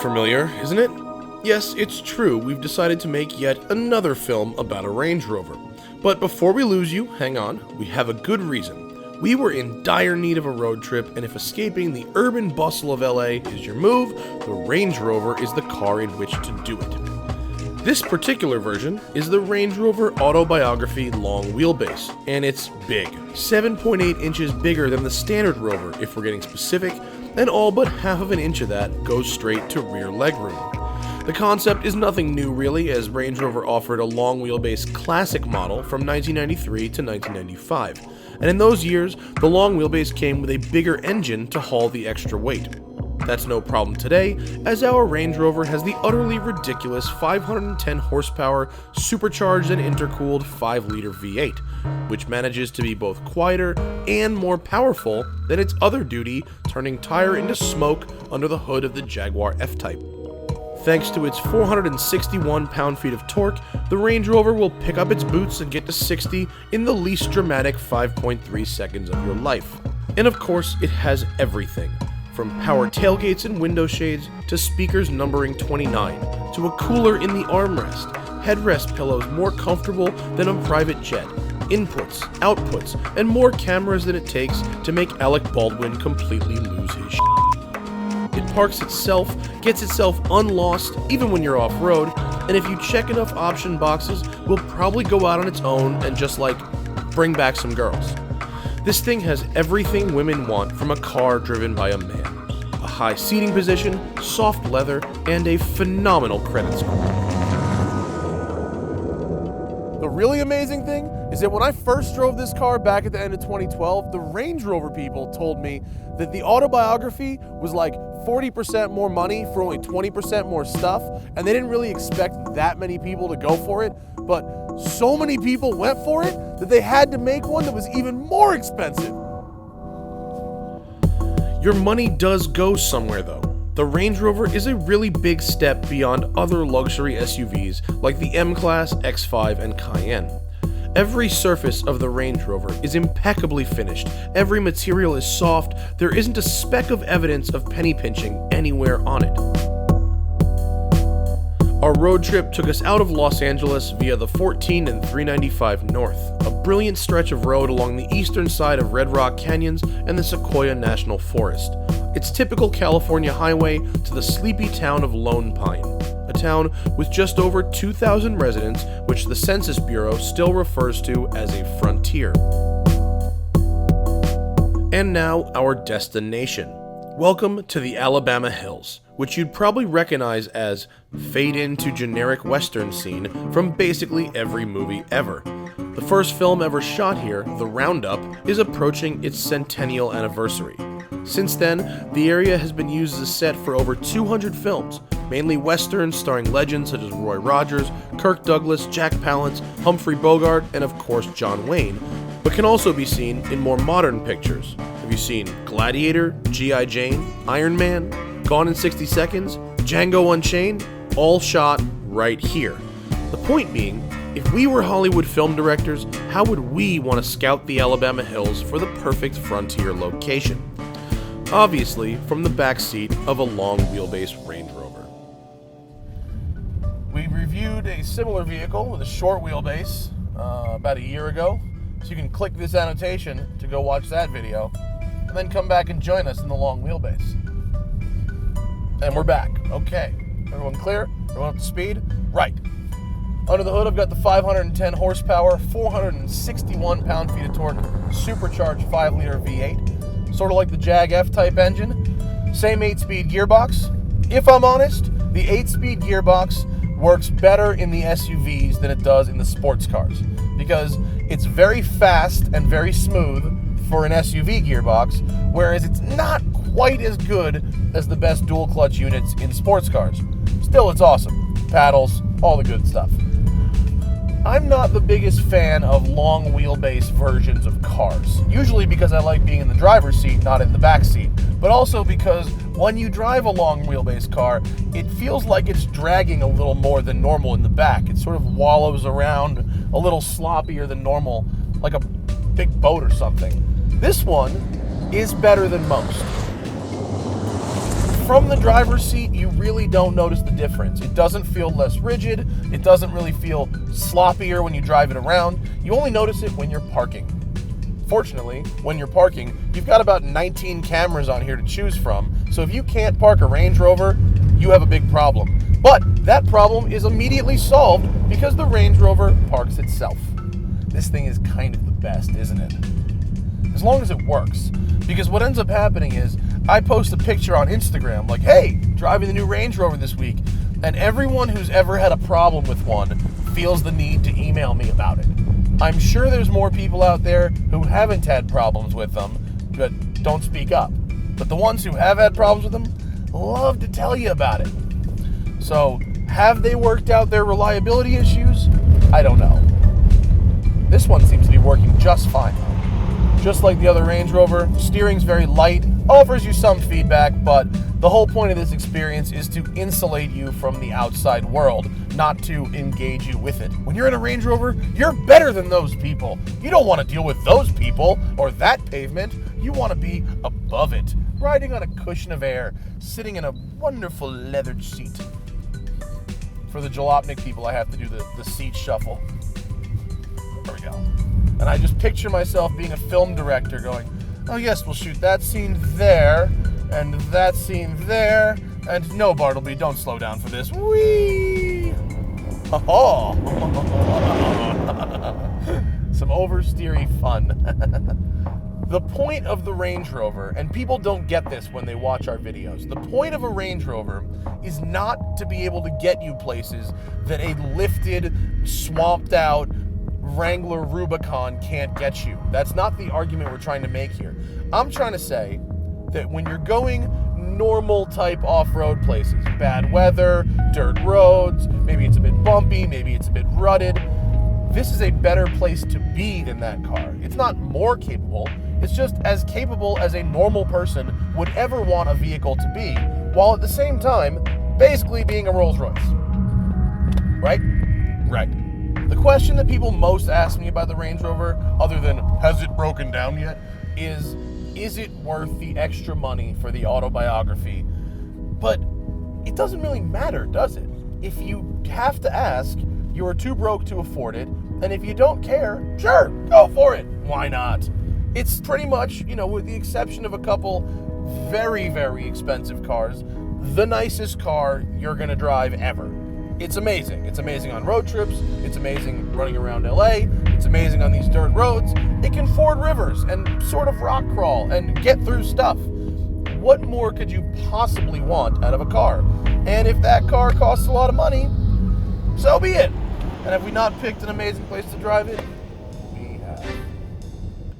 familiar, isn't it? Yes, it's true, we've decided to make yet another film about a Range Rover. But before we lose you, hang on, we have a good reason. We were in dire need of a road trip, and if escaping the urban bustle of LA is your move, the Range Rover is the car in which to do it. This particular version is the Range Rover Autobiography Long Wheelbase, and it's big. 7.8 inches bigger than the standard Rover, if we're getting specific, and all but half of an inch of that goes straight to rear legroom. The concept is nothing new really, as Range Rover offered a long wheelbase classic model from 1993 to 1995, and in those years, the long wheelbase came with a bigger engine to haul the extra weight. That's no problem today, as our Range Rover has the utterly ridiculous 510 horsepower supercharged and intercooled 5-liter V8, which manages to be both quieter and more powerful than its other duty, turning tire into smoke under the hood of the Jaguar F-Type. Thanks to its 461 pound-feet of torque, the Range Rover will pick up its boots and get to 60 in the least dramatic 5.3 seconds of your life. And of course, it has everything. From power tailgates and window shades, to speakers numbering 29, to a cooler in the armrest, headrest pillows more comfortable than a private jet, inputs, outputs, and more cameras than it takes to make Alec Baldwin completely lose his shit. It parks itself, gets itself unlost even when you're off-road, and if you check enough option boxes, will probably go out on its own and just bring back some girls. This thing has everything women want from a car driven by a man. A high seating position, soft leather, and a phenomenal credit score. The really amazing thing is that when I first drove this car back at the end of 2012, the Range Rover people told me that the Autobiography was like 40% more money for only 20% more stuff, and they didn't really expect that many people to go for it, but so many people went for it that they had to make one that was even more expensive. Your money does go somewhere though. The Range Rover is a really big step beyond other luxury SUVs like the M-Class, X5, and Cayenne. Every surface of the Range Rover is impeccably finished, every material is soft, there isn't a speck of evidence of penny pinching anywhere on it. Our road trip took us out of Los Angeles via the 14 and 395 North, a brilliant stretch of road along the eastern side of Red Rock Canyons and the Sequoia National Forest. Its typical California highway to the sleepy town of Lone Pine, a town with just over 2,000 residents, which the Census Bureau still refers to as a frontier. And now, our destination. Welcome to the Alabama Hills, which you'd probably recognize as fade-in to generic Western scene from basically every movie ever. The first film ever shot here, The Roundup, is approaching its centennial anniversary. Since then, the area has been used as a set for over 200 films, mainly westerns starring legends such as Roy Rogers, Kirk Douglas, Jack Palance, Humphrey Bogart, and of course John Wayne, but can also be seen in more modern pictures. Have you seen Gladiator, G.I. Jane, Iron Man, Gone in 60 Seconds, Django Unchained, all shot right here. The point being, if we were Hollywood film directors, how would we want to scout the Alabama Hills for the perfect frontier location? Obviously, from the back seat of a long wheelbase Range Rover. We reviewed a similar vehicle with a short wheelbase about a year ago, so you can click this annotation to go watch that video, and then come back and join us in the long wheelbase. And we're back. Okay. Everyone clear? Everyone up to speed? Right. Under the hood, I've got the 510 horsepower, 461 pound-feet of torque, supercharged 5-liter V8. Sort of like the Jag F-Type engine. Same 8-speed gearbox. If I'm honest, the 8-speed gearbox works better in the SUVs than it does in the sports cars, because it's very fast and very smooth for an SUV gearbox, whereas it's not quite as good as the best dual clutch units in sports cars. Still, it's awesome. Paddles, all the good stuff. I'm not the biggest fan of long wheelbase versions of cars, usually because I like being in the driver's seat, not in the back seat, but also because when you drive a long wheelbase car, it feels like it's dragging a little more than normal in the back. It sort of wallows around a little sloppier than normal, like a big boat or something. This one is better than most. from the driver's seat, you really don't notice the difference. It doesn't feel less rigid. It doesn't really feel sloppier when you drive it around. You only notice it when you're parking. Fortunately, when you're parking, you've got about 19 cameras on here to choose from. So if you can't park a Range Rover, you have a big problem. But that problem is immediately solved because the Range Rover parks itself. This thing is kind of the best, isn't it? As long as it works. Because what ends up happening is I post a picture on Instagram like, hey, driving the new Range Rover this week. And everyone who's ever had a problem with one feels the need to email me about it. I'm sure there's more people out there who haven't had problems with them, but don't speak up. But the ones who have had problems with them love to tell you about it. So, have they worked out their reliability issues? I don't know. This one seems to be working just fine. Just like the other Range Rover, steering's very light, offers you some feedback, but the whole point of this experience is to insulate you from the outside world, not to engage you with it. When you're in a Range Rover, you're better than those people. You don't want to deal with those people or that pavement. You want to be above it, riding on a cushion of air, sitting in a wonderful leathered seat. For the Jalopnik people, I have to do the seat shuffle. There we go. And I just picture myself being a film director going, oh yes, we'll shoot that scene there, and that scene there, and no, Bartleby, don't slow down for this. Whee! Oh! Some oversteery fun. The point of the Range Rover, and people don't get this when they watch our videos, the point of a Range Rover is not to be able to get you places that a lifted, swamped out Wrangler Rubicon can't get you. That's not the argument we're trying to make here. I'm trying to say that when you're going normal type off-road places, bad weather, dirt roads, maybe it's a bit bumpy, maybe it's a bit rutted, this is a better place to be than that car. It's not more capable, it's just as capable as a normal person would ever want a vehicle to be, while at the same time, basically being a Rolls Royce. Right? Right. The question that people most ask me about the Range Rover, other than, has it broken down yet, is it worth the extra money for the autobiography? But it doesn't really matter, does it? If you have to ask, you are too broke to afford it, and if you don't care, sure, go for it. Why not? It's pretty much, with the exception of a couple very, very expensive cars, the nicest car you're going to drive ever. It's amazing. It's amazing on road trips. It's amazing running around LA. It's amazing on these dirt roads. It can ford rivers and sort of rock crawl and get through stuff. What more could you possibly want out of a car? And if that car costs a lot of money, so be it. And have we not picked an amazing place to drive it? We have.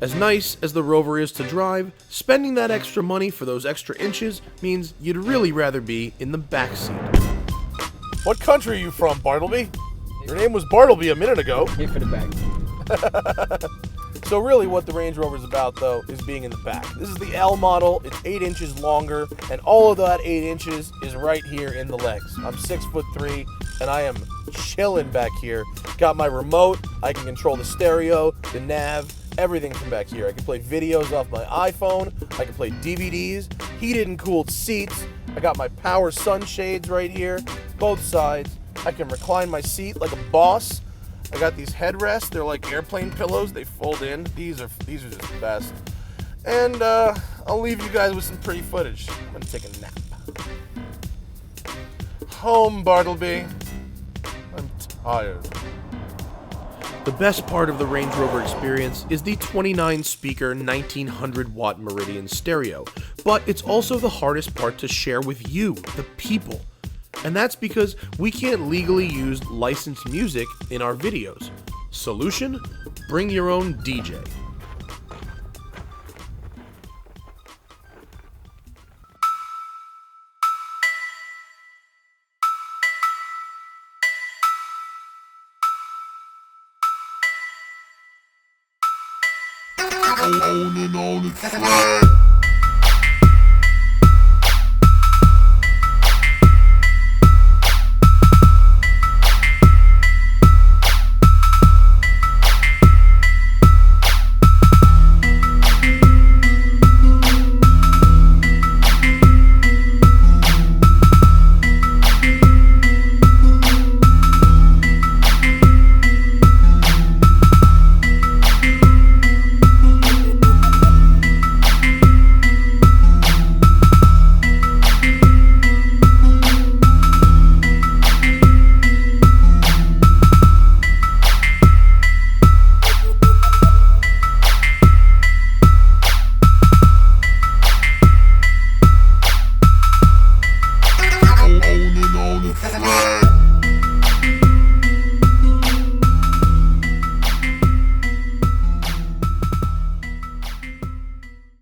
As nice as the Rover is to drive, spending that extra money for those extra inches means you'd really rather be in the back seat. What country are you from, Bartleby? Your name was Bartleby a minute ago. Here for the back. So really what the Range Rover is about, though, is being in the back. This is the L model. It's 8 inches longer, and all of that 8 inches is right here in the legs. I'm 6'3", and I am chilling back here. Got my remote. I can control the stereo, the nav, everything from back here. I can play videos off my iPhone. I can play DVDs, heated and cooled seats. I got my power sunshades right here, both sides. I can recline my seat like a boss. I got these headrests. They're like airplane pillows. They fold in. These are just the best. And I'll leave you guys with some pretty footage. I'm gonna take a nap. Home, Bartleby. I'm tired. The best part of the Range Rover experience is the 29-speaker 1900-watt Meridian stereo, but it's also the hardest part to share with you, the people. And that's because we can't legally use licensed music in our videos. Solution? Bring your own DJ. On its flag. the track.